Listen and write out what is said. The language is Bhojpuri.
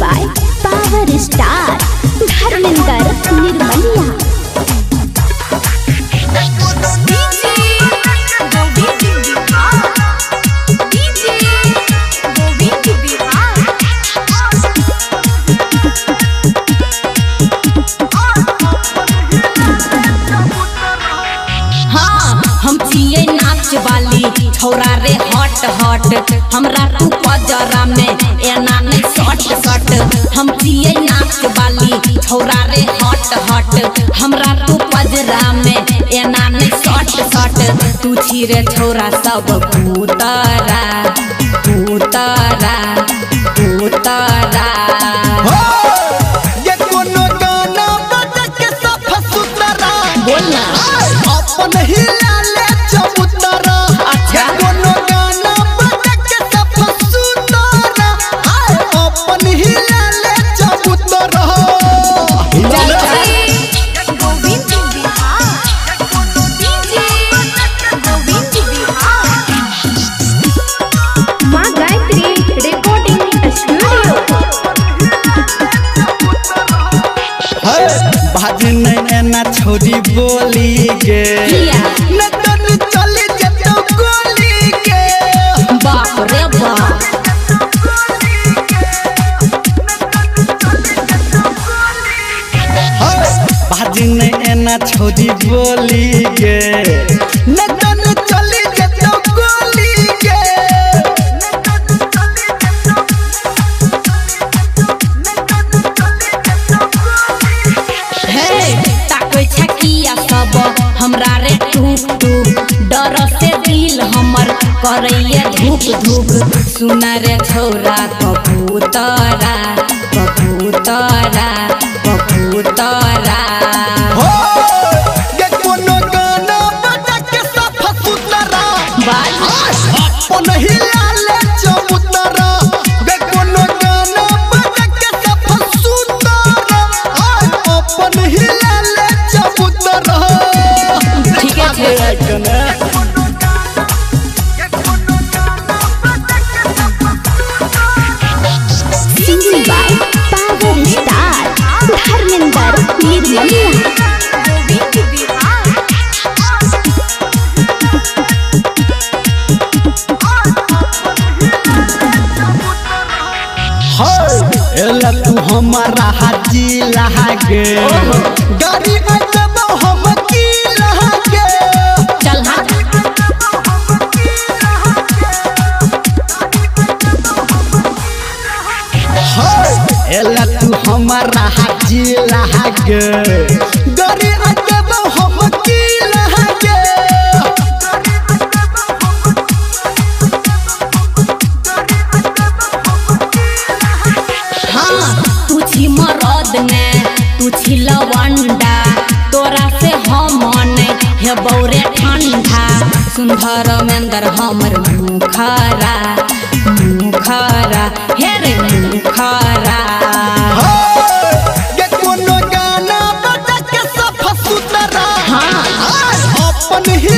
by Power Star Dharmender Nirmaliya। हम जिए नाच वाली छौरा रे हट हट हमरा तू पजरा में एना नहीं सट सट। हम जिए नाच वाली छौरा रे हट हट हमरा तू पजरा में एना नहीं सट सट। तू छिरे छौरा सब पुतरा पुतरा पुतरा। ये कोनो गाना बजा के सब सुतरा बोलना अपन ही लाले चबूतरा। ये कोनो गाना बजा के सब सुतरा अपन ही लाले चबूतरा। माँ गायत्री रिकॉर्डिंग स्टूडियो। भजन एना छोड़ी बोली गे न तन चली जतो गोली गे। बाप रे बाप भजन एना छोड़ी बोली गे न तन चली जतो गोली गे। ताकै छकिया सब हमरा रे टूक टूक डर से दिल हमर करैया धूप धूप। सुना रे छौरा कबूतरा कबूतरा कबूतरा। ये कोनो गाना बजा के सब सुतरा अपन ही लाले चबूतरा। ये कोनो गाना बजा के सब सुतरा अपन ही लाले चबूतरा। ठीक है Singing by Power Star Dharmender Nirmaliya। एला तू हमारा हाजी लहागे गाड़ी अजब हम की लहागे। चल हाँ एला तू हमारा हाजी लहागे गाड़ी अजब हम की लहागे। हाँ तू छी मरद ने तू छी लवंडा तोरा से हमन हे बौरे ठंडा। सुंदर मेंदर हमर मुखरा मुखरा हे रे मुखरा। ये कोनो गाना बजा के सब सुतरा हाँ अपन ही